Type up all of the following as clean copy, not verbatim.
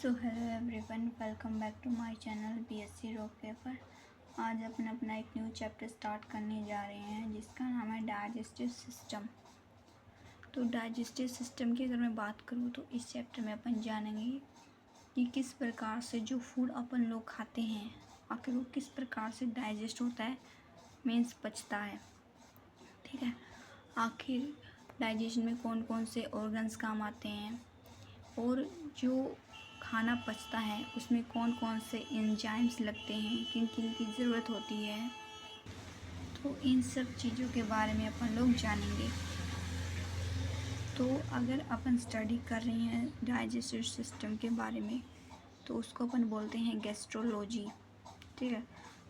So hello everyone, welcome back to my channel BSc rock paper. आज अपन अपना एक न्यू चैप्टर स्टार्ट करने जा रहे हैं जिसका नाम है डाइजेस्टिव सिस्टम। तो डाइजेस्टिव सिस्टम की अगर मैं बात करूँ तो इस चैप्टर में अपन जानेंगे कि किस प्रकार से जो फूड अपन लोग खाते हैं आखिर वो किस प्रकार से डाइजेस्ट होता है, मीन्स पचता है। ठीक है, आखिर डाइजेशन में कौन कौन से ऑर्गन्स काम आते हैं और जो खाना पचता है उसमें कौन कौन से एंजाइम्स लगते हैं, किन किन की ज़रूरत होती है। तो इन सब चीज़ों के बारे में अपन लोग जानेंगे। तो अगर अपन स्टडी कर रहे हैं डाइजेस्टिव सिस्टम के बारे में तो उसको अपन बोलते हैं गैस्ट्रोलॉजी। ठीक है,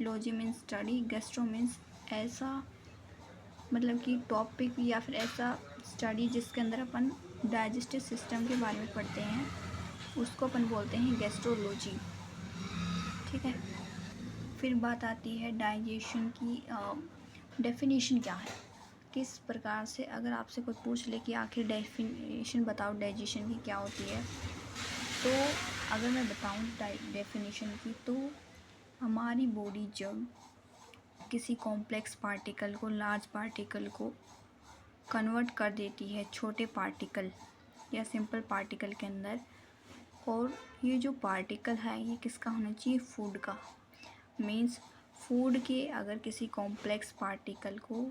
logy means study, gastro means ऐसा मतलब कि टॉपिक या फिर ऐसा स्टडी जिसके अंदर अपन डाइजेस्टिव सिस्टम के बारे में पढ़ते हैं, उसको अपन बोलते हैं गैस्ट्रोलॉजी। ठीक है, फिर बात आती है डाइजेशन की डेफिनेशन क्या है, किस प्रकार से अगर आपसे कोई पूछ ले कि आखिर डेफिनेशन बताओ डाइजेशन की क्या होती है, तो अगर मैं बताऊं डेफिनेशन की, तो हमारी बॉडी जब किसी कॉम्प्लेक्स पार्टिकल को, लार्ज पार्टिकल को कन्वर्ट कर देती है छोटे पार्टिकल या सिंपल पार्टिकल के अंदर, और ये जो पार्टिकल है ये किसका होना चाहिए, फूड का। मीन्स फूड के अगर किसी कॉम्प्लेक्स पार्टिकल को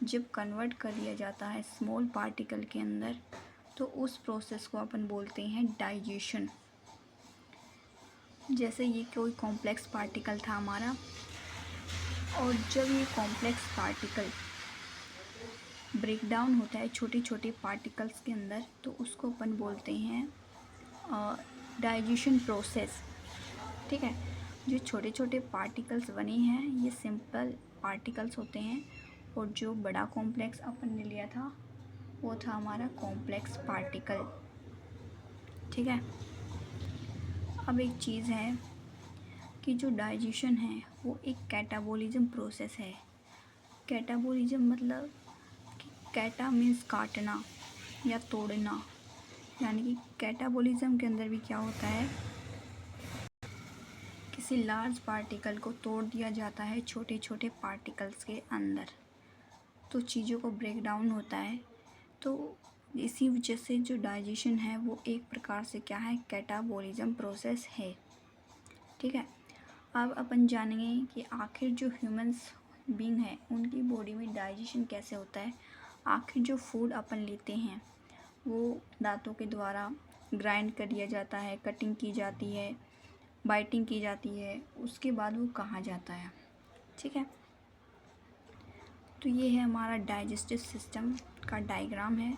जब कन्वर्ट कर दिया जाता है स्मॉल पार्टिकल के अंदर, तो उस प्रोसेस को अपन बोलते हैं डाइजेशन। जैसे ये कोई कॉम्प्लेक्स पार्टिकल था हमारा, और जब ये कॉम्प्लेक्स पार्टिकल ब्रेक डाउन होता है छोटे छोटे पार्टिकल्स के अंदर, तो उसको अपन बोलते हैं डाइजेशन प्रोसेस। ठीक है, जो छोटे छोटे पार्टिकल्स बने हैं ये सिंपल पार्टिकल्स होते हैं, और जो बड़ा कॉम्प्लेक्स अपन ने लिया था वो था हमारा कॉम्प्लेक्स पार्टिकल। ठीक है, अब एक चीज़ है कि जो डाइजेशन है वो एक कैटाबोलिज्म प्रोसेस है। कैटाबोलिज्म मतलब कि कैटा मीन्स काटना या तोड़ना, यानी कि कैटाबोलिज्म के अंदर भी क्या होता है, किसी लार्ज पार्टिकल को तोड़ दिया जाता है छोटे छोटे पार्टिकल्स के अंदर, तो चीज़ों को ब्रेक डाउन होता है। तो इसी वजह से जो डाइजेशन है वो एक प्रकार से क्या है, कैटाबोलिज्म प्रोसेस है। ठीक है, अब अपन जानेंगे कि आखिर जो ह्यूमंस बीइंग है उनकी बॉडी में डाइजेशन कैसे होता है। आखिर जो फूड अपन लेते हैं वो दांतों के द्वारा ग्राइंड कर दिया जाता है, कटिंग की जाती है, बाइटिंग की जाती है, उसके बाद वो कहाँ जाता है। ठीक है, तो ये है हमारा डाइजेस्टिव सिस्टम का डायग्राम है।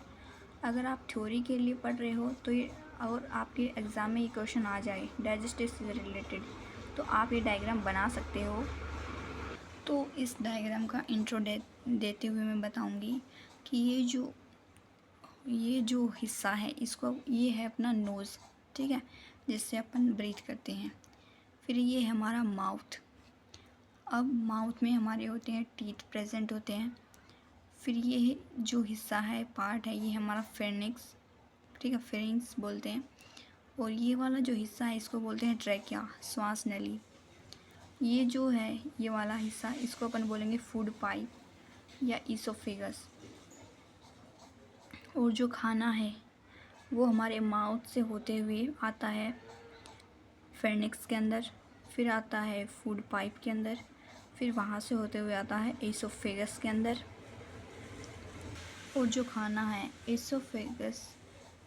अगर आप थ्योरी के लिए पढ़ रहे हो तो ये, और आपके एग्ज़ाम में ये क्वेश्चन आ जाए डाइजेस्टिव से रिलेटेड, तो आप ये डायग्राम बना सकते हो। तो इस डायग्राम का इंट्रो देते हुए मैं बताऊंगी कि ये जो हिस्सा है इसको, ये है अपना नोज़। ठीक है, जिससे अपन ब्रीथ करते हैं। फिर ये है हमारा माउथ। अब माउथ में हमारे होते हैं टीथ प्रेजेंट होते हैं। फिर ये जो हिस्सा है, पार्ट है, ये हमारा फेरिंक्स। ठीक है, फेरिंक्स बोलते हैं। और ये वाला जो हिस्सा है इसको बोलते हैं ट्रैकिया, श्वास नली। ये जो है ये वाला हिस्सा, इसको अपन बोलेंगे फूड पाइप या ईसोफेगस। और जो खाना है वो हमारे माउथ से होते हुए आता है फेरिंक्स के अंदर, फिर आता है फूड पाइप के अंदर, फिर वहाँ से होते हुए आता है ईसोफेगस के अंदर। और जो खाना है ईसोफेगस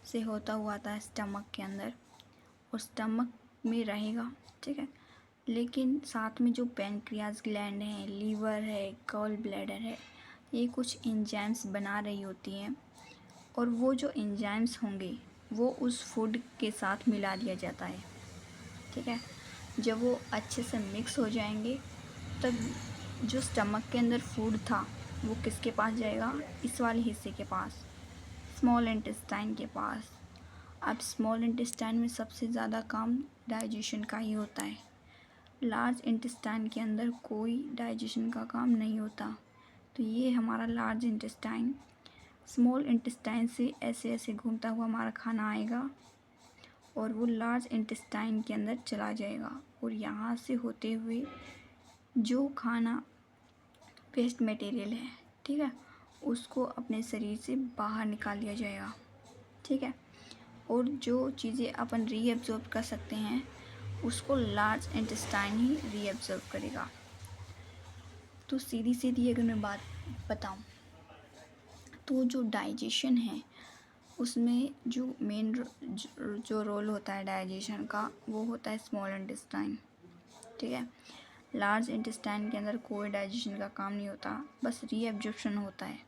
से होता हुआ आता है स्टमक के अंदर, और स्टमक में रहेगा। ठीक है, लेकिन साथ में जो पैनक्रियाज ग्लैंड है, लीवर है, गॉल ब्लैडर है, ये कुछ एंजाइम्स बना रही होती हैं, और वो जो एंजाइम्स होंगे वो उस फूड के साथ मिला दिया जाता है। ठीक है, जब वो अच्छे से मिक्स हो जाएंगे तब जो स्टमक के अंदर फूड था वो किसके पास जाएगा, इस वाले हिस्से के पास, स्मॉल इंटेस्टाइन के पास। अब स्मॉल इंटेस्टाइन में सबसे ज़्यादा काम डाइजेशन का ही होता है। लार्ज इंटेस्टाइन के अंदर कोई डाइजेशन का काम नहीं होता। तो ये हमारा लार्ज इंटेस्टाइन, स्मॉल इंटेस्टाइन से ऐसे ऐसे घूमता हुआ हमारा खाना आएगा, और वो लार्ज इंटेस्टाइन के अंदर चला जाएगा और यहाँ से होते हुए जो खाना वेस्ट मटेरियल है, ठीक है, उसको अपने शरीर से बाहर निकाल लिया जाएगा, ठीक है। और जो चीज़ें अपन रीअब्जॉर्ब कर सकते हैं उसको लार्ज इंटेस्टाइन ही रीअब्जॉर्ब करेगा। तो सीधी सीधी अगर मैं बात बताऊं तो जो डाइजेशन है उसमें जो मेन जो रोल होता है डाइजेशन का वो होता है स्मॉल इंटेस्टाइन, ठीक है। लार्ज इंटेस्टाइन के अंदर कोई डाइजेशन का काम नहीं होता, बस रीअब्जॉर्प्शन होता है।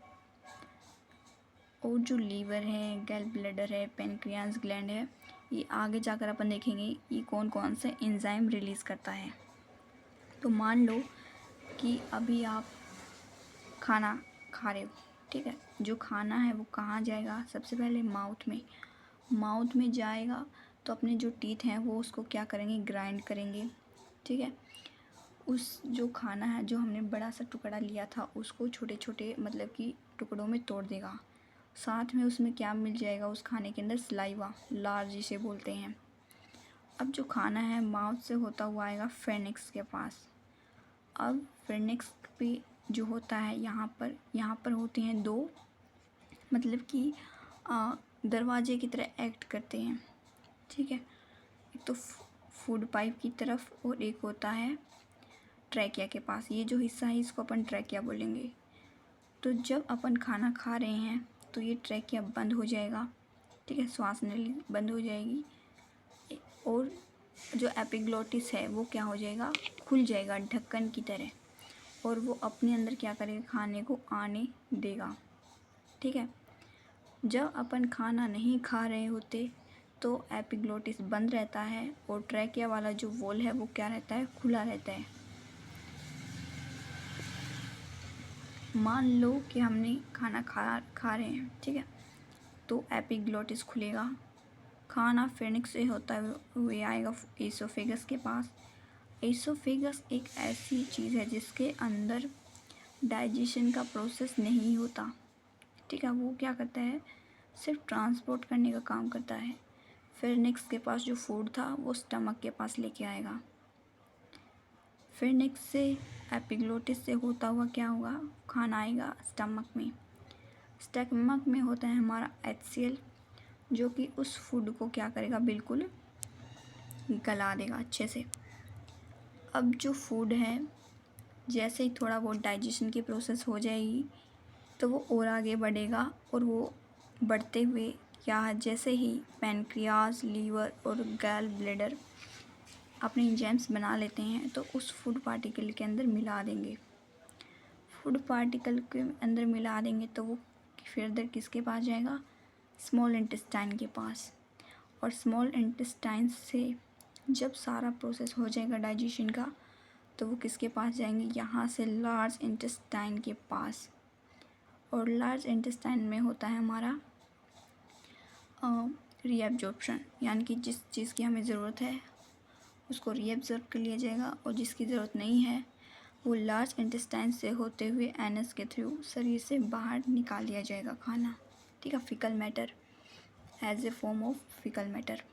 और जो लीवर है, गैल ब्लैडर है, पेनक्रियास ग्लैंड है, ये आगे जाकर अपन देखेंगे ये कौन कौन से एंजाइम रिलीज़ करता है। तो मान लो कि अभी आप खाना खा रहे हो, ठीक है, जो खाना है वो कहाँ जाएगा, सबसे पहले माउथ में जाएगा। तो अपने जो टीथ हैं वो उसको क्या करेंगे, ग्राइंड करेंगे, ठीक है। उस जो खाना है जो हमने बड़ा सा टुकड़ा लिया था उसको छोटे छोटे मतलब कि टुकड़ों में तोड़ देगा। साथ में उसमें क्या मिल जाएगा, उस खाने के अंदर सलाइवा, लार जिसे बोलते हैं। अब जो खाना है माउथ से होता हुआ आएगा फेनिक्स के पास। अब फेनिक्स पे जो होता है यहाँ पर होते हैं दो, मतलब कि दरवाजे की तरह एक्ट करते हैं, ठीक है। एक तो फूड पाइप की तरफ और एक होता है ट्रैकिया के पास। ये जो हिस्सा है इसको अपन ट्रैकिया बोलेंगे। तो जब अपन खाना खा रहे हैं तो ये ट्रैकिया बंद हो जाएगा, ठीक है, श्वास नली बंद हो जाएगी और जो एपिग्लोटिस है वो क्या हो जाएगा, खुल जाएगा ढक्कन की तरह, और वो अपने अंदर क्या करेगा, खाने को आने देगा, ठीक है। जब अपन खाना नहीं खा रहे होते तो एपिग्लोटिस बंद रहता है और ट्रैकिया वाला जो वॉल है वो क्या रहता है, खुला रहता है। मान लो कि हमने खाना खा रहे हैं, ठीक है, तो एपिग्लोटिस खुलेगा, खाना फेनिक्स से होता हुए आएगा एसोफेगस के पास। एसोफेगस एक ऐसी चीज़ है जिसके अंदर डाइजेशन का प्रोसेस नहीं होता, ठीक है। वो क्या करता है, सिर्फ ट्रांसपोर्ट करने का काम करता है। फेनिक्स के पास जो फूड था वो स्टमक के पास लेके आएगा। फेनिक्स से एपिग्लोटिस से होता हुआ क्या होगा, खाना आएगा स्टमक में। स्टमक में होता है हमारा HCl जो कि उस फूड को क्या करेगा, बिल्कुल गला देगा अच्छे से। अब जो फूड है जैसे ही थोड़ा बहुत डाइजेशन की प्रोसेस हो जाएगी तो वो और आगे बढ़ेगा, और वो बढ़ते हुए क्या, जैसे ही पैनक्रियाज, लीवर और गैल ब्लैडर अपने एंजाइम्स बना लेते हैं तो उस फूड पार्टिकल के अंदर मिला देंगे। फूड पार्टिकल के अंदर मिला देंगे तो वो फिर किसके पास जाएगा, स्मॉल इंटेस्टाइन के पास। और स्मॉल इंटेस्टाइन से जब सारा प्रोसेस हो जाएगा डाइजेशन का तो वो किसके पास जाएंगे, यहाँ से लार्ज इंटेस्टाइन के पास। और लार्ज इंटेस्टाइन में होता है हमारा रीअब्जॉर्प्शन, यानी कि जिस चीज़ की हमें ज़रूरत है उसको रीअब्जॉर्ब कर लिया जाएगा और जिसकी ज़रूरत नहीं है वो लार्ज इंटेस्टाइन से होते हुए एनस के थ्रू शरीर से बाहर निकाल लिया जाएगा खाना, ठीक है, fecal matter, as a form of fecal matter.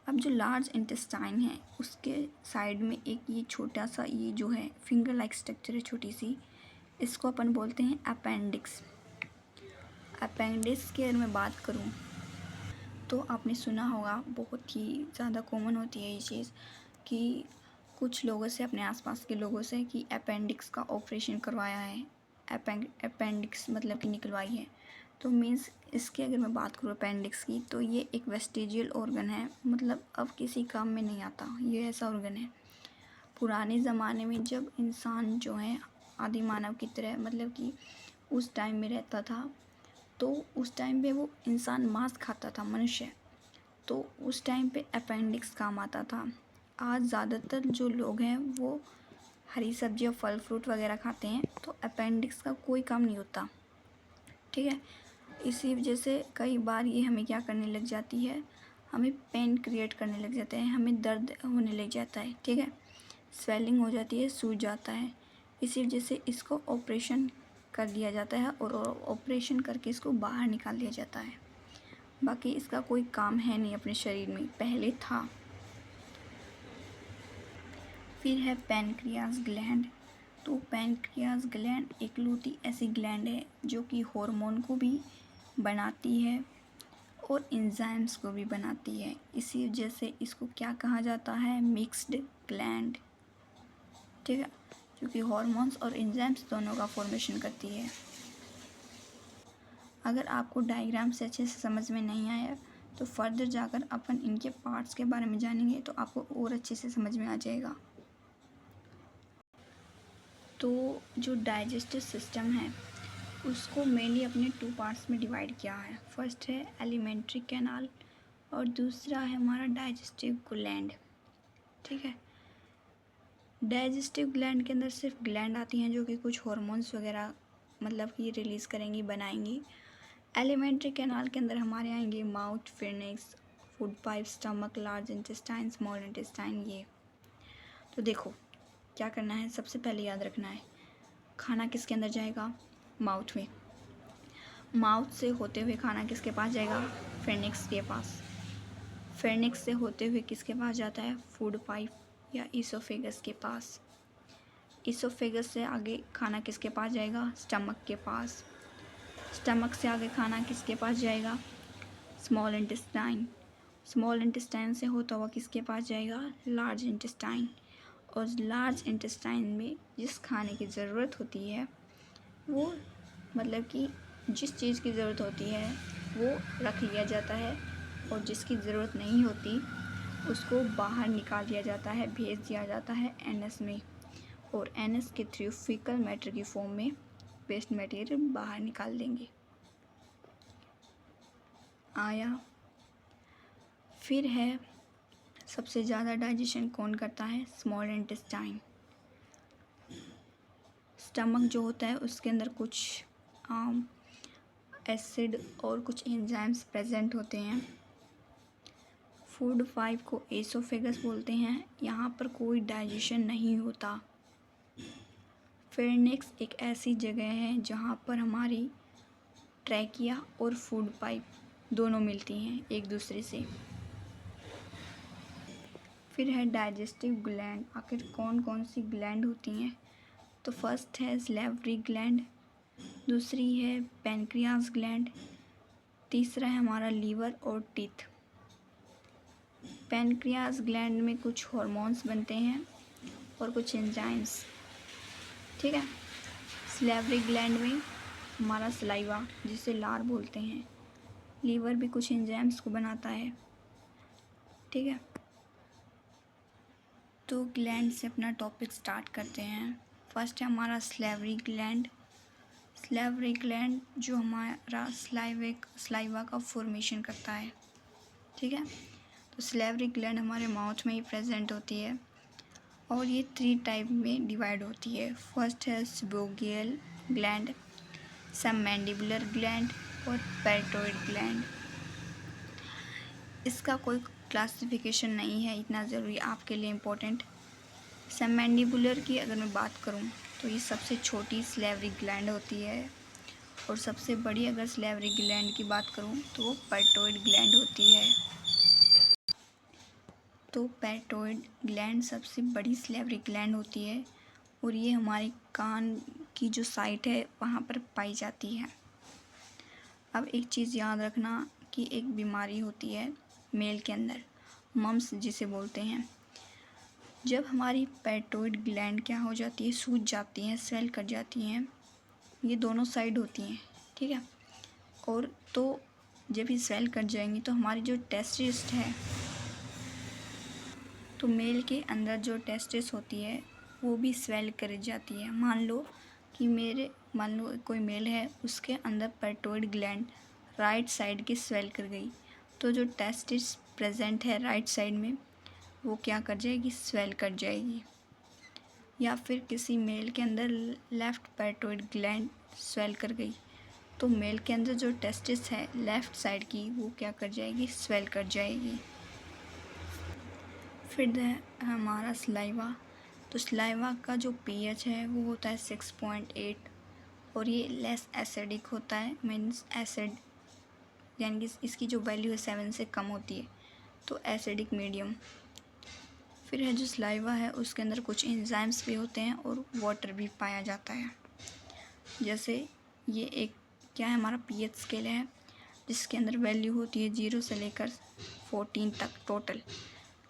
अब जो लार्ज इंटेस्टाइन है उसके साइड में एक ये छोटा सा ये जो है फिंगर लाइक स्ट्रक्चर है छोटी सी, इसको अपन बोलते हैं अपेंडिक्स। अपेंडिक्स की अगर मैं बात करूँ तो आपने सुना होगा, बहुत ही ज़्यादा कॉमन होती है ये चीज़ कि कुछ लोगों से, अपने आसपास के लोगों से, कि अपेंडिक्स का ऑपरेशन करवाया है, अपेंडिक्स मतलब कि निकलवाई है। तो मीन्स इसकी अगर मैं बात करूँ अपेंडिक्स की तो ये एक वेस्टिजियल ऑर्गन है, मतलब अब किसी काम में नहीं आता, ये ऐसा ऑर्गन है। पुराने ज़माने में जब इंसान जो है आदि मानव की तरह मतलब कि उस टाइम में रहता था तो उस टाइम पे वो इंसान मांस खाता था, मनुष्य, तो उस टाइम पे अपेंडिक्स काम आता था। आज ज़्यादातर जो लोग हैं वो हरी सब्जियाँ, फल फ्रूट वगैरह खाते हैं तो अपेंडिक्स का कोई काम नहीं होता, ठीक है। इसी वजह से कई बार ये हमें क्या करने लग जाती है, हमें पेन क्रिएट करने लग जाता है, हमें दर्द होने लग जाता है, ठीक है, स्वेलिंग हो जाती है, सूज जाता है। इसी वजह से इसको ऑपरेशन कर दिया जाता है और ऑपरेशन करके इसको बाहर निकाल दिया जाता है। बाकी इसका कोई काम है नहीं अपने शरीर में, पहले था। फिर है पैनक्रियाज ग्लैंड। तो पैनक्रियाज ग्लैंड इकलौती ऐसी ग्लैंड है जो कि हार्मोन को भी बनाती है और एंजाइम्स को भी बनाती है। इसी वजह से इसको क्या कहा जाता है, मिक्स्ड ग्लैंड। ठीक है, क्योंकि हार्मोन्स और एंजाइम्स दोनों का फॉर्मेशन करती है। अगर आपको डायग्राम से अच्छे से समझ में नहीं आया तो फर्दर जाकर अपन इनके पार्ट्स के बारे में जानेंगे तो आपको और अच्छे से समझ में आ जाएगा। तो जो डाइजेस्टिव सिस्टम है उसको मेनली अपने 2 पार्ट्स में डिवाइड किया है। फर्स्ट है एलिमेंट्री कैनाल और दूसरा है हमारा डाइजेस्टिव ग्लैंड। ठीक है, डाइजेस्टिव ग्लैंड के अंदर सिर्फ ग्लैंड आती हैं जो कि कुछ हार्मोन्स वगैरह मतलब कि रिलीज़ करेंगी, बनाएंगी। एलिमेंट्री कैनाल के अंदर हमारे आएंगे mouth, Phoenix, food pipe, stomach, large intestine, small intestine. ये तो देखो क्या करना है, सबसे पहले याद रखना है खाना किसके अंदर जाएगा, माउथ में। माउथ से होते हुए खाना किसके पास जाएगा, फिनिक्स के पास। फिनिक्स से होते हुए किसके पास जाता है, फूड पाइप या ईसोफेगस के पास। ईसोफेगस से आगे खाना किसके पास जाएगा, स्टमक के पास। स्टमक से आगे खाना किसके पास जाएगा, स्मॉल इंटेस्टाइन। स्मॉल इंटेस्टाइन से होता हुआ किसके पास जाएगा, लार्ज इंटेस्टाइन। और लार्ज इंटेस्टाइन में जिस खाने की ज़रूरत होती है वो मतलब कि जिस चीज़ की ज़रूरत होती है वो रख लिया जाता है और जिसकी ज़रूरत नहीं होती उसको बाहर निकाल दिया जाता है, भेज दिया जाता है एनएस में। और एनएस के थ्रू फीकल मैटर की फॉर्म में वेस्ट मटेरियल बाहर निकाल देंगे। आया। फिर है सबसे ज़्यादा डाइजेशन कौन करता है, स्मॉल इंटेस्टाइन। स्टमक जो होता है उसके अंदर कुछ एसिड और कुछ एंजाइम्स प्रेजेंट होते हैं। फूड पाइप को एसोफेगस बोलते हैं, यहाँ पर कोई डाइजेशन नहीं होता। फेरिंक्स एक ऐसी जगह है जहाँ पर हमारी ट्रैकिया और फूड पाइप दोनों मिलती हैं एक दूसरे से। फिर है डाइजेस्टिव ग्लैंड। आखिर कौन कौन सी ग्लैंड होती हैं, तो फर्स्ट है सैलिवरी ग्लैंड, दूसरी है पैनक्रियाज ग्लैंड, तीसरा है हमारा लीवर और टीथ। पैनक्रियाज ग्लैंड में कुछ हार्मोन्स बनते हैं और कुछ एंजाइम्स। ठीक है, सैलिवरी ग्लैंड में हमारा सलाइवा जिसे लार बोलते हैं। लीवर भी कुछ एंजाइम्स को बनाता है। ठीक है, तो ग्लैंड से अपना टॉपिक स्टार्ट करते हैं। फर्स्ट है हमारा सैलिवरी ग्लैंड। सैलिवरी ग्लैंड जो हमारा सलाइवा का फॉर्मेशन करता है। ठीक है, तो सैलिवरी ग्लैंड हमारे माउथ में ही प्रेजेंट होती है और ये 3 टाइप में डिवाइड होती है। फर्स्ट है सेबोगियल ग्लैंड, सबमैंडिबुलर ग्लैंड और पैराटाइड ग्लैंड। इसका कोई क्लासिफिकेशन नहीं है, इतना ज़रूरी आपके लिए इम्पोर्टेंट। सबमैंडिबुलर की अगर मैं बात करूं तो ये सबसे छोटी सैलिवरी ग्लैंड होती है और सबसे बड़ी अगर सैलिवरी ग्लैंड की बात करूं तो वो पैराटाइड ग्लैंड होती है। तो पैराटाइड ग्लैंड सबसे बड़ी सैलिवरी ग्लैंड होती है और ये हमारे कान की जो साइट है वहाँ पर पाई जाती है। अब एक चीज़ याद रखना कि एक बीमारी होती है मेल के अंदर, मम्स जिसे बोलते हैं। जब हमारी पैराटाइड ग्लैंड क्या हो जाती है, सूज जाती हैं, स्वेल कर जाती हैं, ये दोनों साइड होती हैं। ठीक है, और तो जब ये स्वेल कर जाएंगी तो हमारी जो टेस्टिस है, तो मेल के अंदर जो टेस्टिस होती है वो भी स्वेल कर जाती है। मान लो कोई मेल है, उसके अंदर पैराटाइड ग्लैंड राइट साइड की स्वेल कर गई तो जो टेस्टिस प्रेजेंट है राइट साइड में वो क्या कर जाएगी, स्वेल कर जाएगी। या फिर किसी मेल के अंदर लेफ़्ट पैराटाइड ग्लैंड स्वेल कर गई तो मेल के अंदर जो टेस्टिस है लेफ़्ट साइड की वो क्या कर जाएगी, स्वेल कर जाएगी। फिर है हमारा सलाइवा। तो सलाइवा का जो pH है वो होता है 6.8 और ये लेस एसिडिक होता है, मीन्स एसिड यानी कि इसकी जो वैल्यू है 7 से कम होती है तो एसिडिक मीडियम। फिर है जो सलाइवा है उसके अंदर कुछ एंजाइम्स भी होते हैं और वाटर भी पाया जाता है। जैसे ये एक क्या है, हमारा पीएच स्केल है जिसके अंदर वैल्यू होती है 0 से लेकर 14 तक टोटल।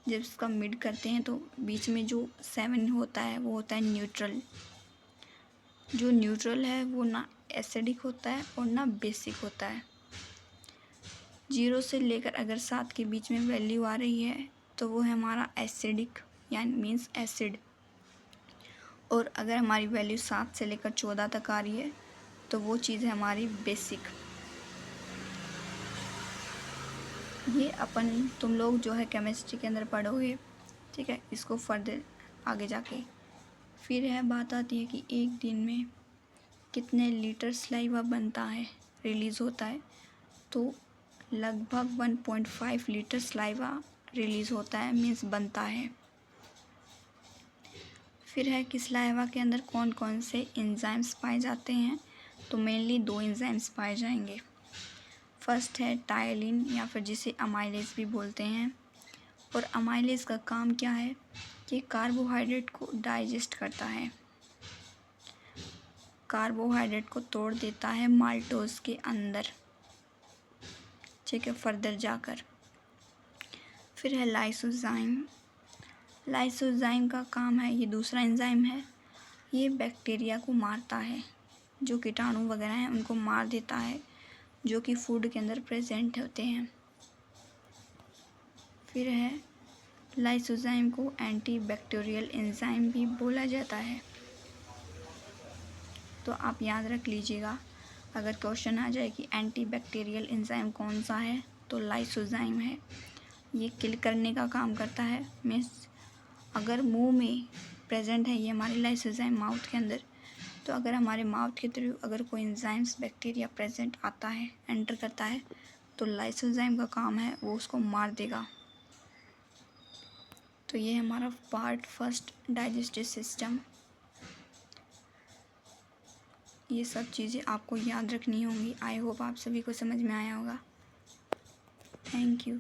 जब इसका मिड करते हैं तो बीच में जो 7 होता है वो होता है न्यूट्रल। जो न्यूट्रल है वो ना एसिडिक होता है और ना बेसिक होता है। 0 से लेकर अगर 7 के बीच में वैल्यू आ रही है तो वो है हमारा एसिडिक यानी मीन्स एसिड, और अगर हमारी वैल्यू 7 से लेकर 14 तक आ रही है तो वो चीज़ है हमारी बेसिक। ये तुम लोग जो है केमिस्ट्री के अंदर पढ़ोगे, ठीक है, इसको फर्दर आगे जाके। फिर है बात आती है कि एक दिन में कितने लीटर सलाइवा बनता है, रिलीज़ होता है, तो लगभग 1.5 लीटर सलाइवा रिलीज़ होता है, मीन्स बनता है। फिर है कि सलाइवा के अंदर कौन कौन से एंजाइम्स पाए जाते हैं, तो मेनली 2 एंजाइम्स पाए जाएंगे। फर्स्ट है टायलिन या फिर जिसे अमाइलेज भी बोलते हैं, और अमाइलेज का काम क्या है कि कार्बोहाइड्रेट को डाइजेस्ट करता है, कार्बोहाइड्रेट को तोड़ देता है माल्टोज के अंदर, ठीक है, फर्दर जाकर। फिर है लाइसोजाइम। लाइसोजाइम का काम है, ये दूसरा एंजाइम है, ये बैक्टीरिया को मारता है, जो कीटाणु वगैरह हैं उनको मार देता है जो कि फूड के अंदर प्रेजेंट होते हैं। फिर है लाइसोजाइम को एंटी बैक्टीरियल एंजाइम भी बोला जाता है। तो आप याद रख लीजिएगा, अगर क्वेश्चन आ जाए कि एंटी बैक्टीरियल एंजाइम कौन सा है तो लाइसोजाइम है। ये किल करने का काम करता है, मीन्स अगर मुंह में प्रेजेंट है ये हमारी लाइसोजाइम माउथ के अंदर, तो अगर हमारे माउथ के थ्रू अगर कोई एंजाइम्स बैक्टीरिया प्रेजेंट आता है, एंटर करता है, तो लाइसोजाइम का काम है वो उसको मार देगा। तो ये हमारा पार्ट फर्स्ट डाइजेस्टिव सिस्टम। ये सब चीज़ें आपको याद रखनी होंगी। आई होप आप सभी को समझ में आया होगा। Thank you.